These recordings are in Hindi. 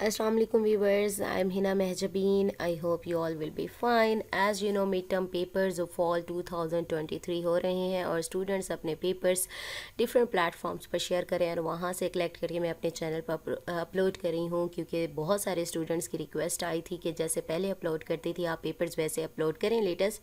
Assalamu alaikum viewers, I'm Hina Mehjabeen. I hope you all will be fine. As you know, midterm papers of fall 2023 हो रहे हैं और स्टूडेंट्स अपने पेपर्स डिफरेंट प्लेटफॉर्म्स पर शेयर करें और वहाँ से कलेक्ट करके मैं अपने चैनल पर अपलोड कर रही हूँ, क्योंकि बहुत सारे स्टूडेंट्स की रिक्वेस्ट आई थी कि जैसे पहले अपलोड करती थी आप पेपर्स वैसे अपलोड करें लेटेस्ट।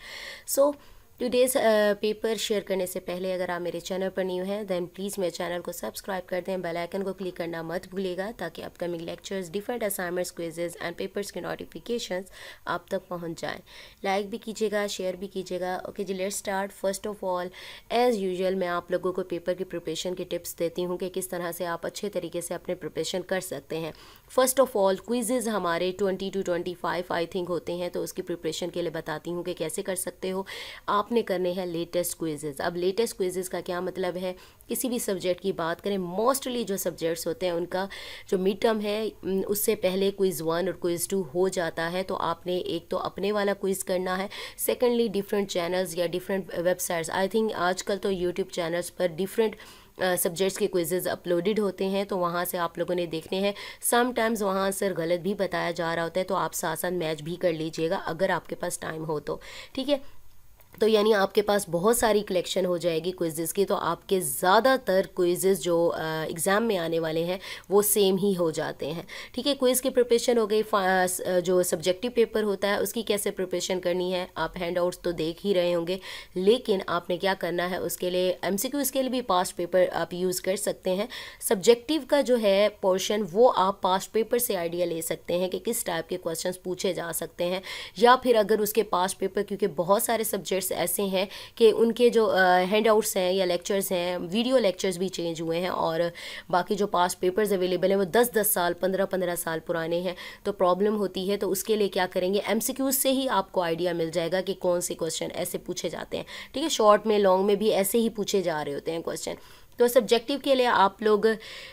सो टुडेज़ पेपर शेयर करने से पहले अगर आप मेरे चैनल पर न्यू हैं दैन प्लीज़ मेरे चैनल को सब्सक्राइब कर दें, बेल आइकन को क्लिक करना मत भूलिएगा ताकि upcoming lectures, different assignments, quizzes and papers के नोटिफिकेशंस आप तक पहुंच जाएं। लाइक भी कीजिएगा, शेयर भी कीजिएगा। ओके जी, let's start. First of all as usual मैं आप लोगों को पेपर की प्रिपरेशन की टिप्स देती हूँ कि किस तरह से आप अच्छे तरीके से अपने प्रिपरेशन कर सकते हैं। फर्स्ट ऑफ ऑल क्विजेज़ हमारे 20 to 25 आई थिंक होते हैं, तो उसकी प्रिपरेशन के लिए बताती हूँ कि कैसे कर सकते हो। आपने करने हैं लेटेस्ट क्विजेज़। अब लेटेस्ट क्विजेज़ का क्या मतलब है, किसी भी सब्जेक्ट की बात करें, मोस्टली जो सब्जेक्ट्स होते हैं उनका जो मिड टर्म है उससे पहले क्विज़ 1 और क्विज़ 2 हो जाता है, तो आपने एक तो अपने वाला क्विज़ करना है, सेकेंडली डिफरेंट चैनल्स या डिफरेंट वेबसाइट्स, आई थिंक आजकल तो यूट्यूब चैनल्स पर डिफरेंट सब्जेक्ट्स के क्विजेज़ अपलोडेड होते हैं, तो वहाँ से आप लोगों ने देखने हैं। समटाइम्स वहाँ आंसर गलत भी बताया जा रहा होता है, तो आप साथ साथ मैच भी कर लीजिएगा अगर आपके पास टाइम हो तो, ठीक है। तो यानी आपके पास बहुत सारी कलेक्शन हो जाएगी क्विज़ेज़ की, तो आपके ज़्यादातर क्विज़ेज़ जो एग्ज़ाम में आने वाले हैं वो सेम ही हो जाते हैं, ठीक है। क्विज़ की प्रिपरेशन हो गई। जो सब्जेक्टिव पेपर होता है उसकी कैसे प्रिपरेशन करनी है, आप हैंड आउट्स तो देख ही रहे होंगे, लेकिन आपने क्या करना है उसके लिए MCQs के लिए भी पास्ट पेपर आप यूज़ कर सकते हैं। सब्जेक्टिव का जो है पोर्शन वो आप पास्ट पेपर से आइडिया ले सकते हैं कि किस टाइप के क्वेश्चन पूछे जा सकते हैं, या फिर अगर उसके पास्ट पेपर, क्योंकि बहुत सारे सब्जेक्ट्स ऐसे हैं कि उनके जो हैंड आउट्स हैं या लेक्चर्स हैं, वीडियो लेक्चर्स भी चेंज हुए हैं और बाकी जो पास्ट पेपर्स अवेलेबल हैं वो 10-10 साल 15-15 साल पुराने हैं, तो प्रॉब्लम होती है। तो उसके लिए क्या करेंगे, MCQs से ही आपको आइडिया मिल जाएगा कि कौन से क्वेश्चन ऐसे पूछे जाते हैं, ठीक है। शॉर्ट में लॉन्ग में भी ऐसे ही पूछे जा रहे होते हैं क्वेश्चन। तो सब्जेक्टिव के लिए आप लोग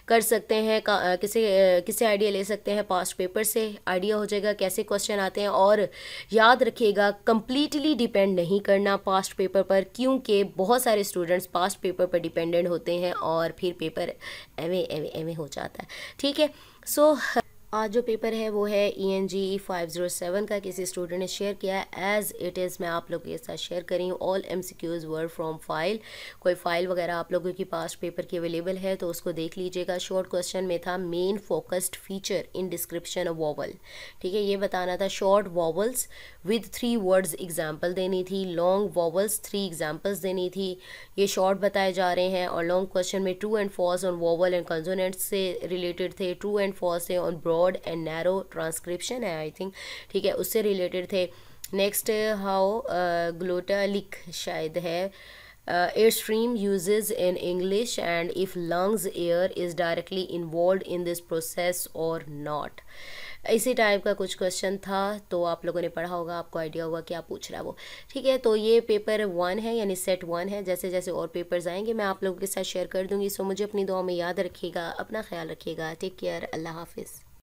कर सकते हैं किसे आइडिया ले सकते हैं, पास्ट पेपर से आइडिया हो जाएगा कैसे क्वेश्चन आते हैं। और याद रखिएगा कंप्लीटली डिपेंड नहीं करना पास्ट पेपर पर, क्योंकि बहुत सारे स्टूडेंट्स पास्ट पेपर पर डिपेंडेंट होते हैं और फिर पेपर एवे हो जाता है, ठीक है। सो आज जो पेपर है वो है ENG 507 का, किसी स्टूडेंट ने शेयर किया है। एज़ इट इज़ मैं आप लोगों के साथ शेयर करी हूँ। All MCQs were from file, कोई फाइल वगैरह आप लोगों की पास्ट पेपर की अवेलेबल है तो उसको देख लीजिएगा। शॉर्ट क्वेश्चन में था main focused feature in description of vowel, ठीक है, ये बताना था। Short vowels with 3 words example देनी थी, लॉन्ग वॉवल्स 3 एग्जाम्पल्स देनी थी, ये शॉर्ट बताए जा रहे हैं। और लॉन्ग क्वेश्चन में true and false on vowel and consonants से रिलेटेड थे, ट्रू एंड फॉल्स से on broad and narrow transcription है आई थिंक, ठीक है, उससे रिलेटेड थे। नेक्स्ट हाउ ग्लोटालिक शायद है air stream uses in English and if lungs air is directly involve in this process और नॉट, इसी टाइप का कुछ क्वेश्चन था। तो आप लोगों ने पढ़ा होगा, आपको आइडिया होगा क्या पूछ रहा है वो, ठीक है। तो ये पेपर 1 है यानी सेट 1 है। जैसे जैसे और पेपर्स आएंगे मैं आप लोगों के साथ शेयर कर दूंगी। सो मुझे अपनी दुआ में याद रखिएगा, अपना ख्याल रखिएगा, टेक केयर, अल्लाह हाफिज़।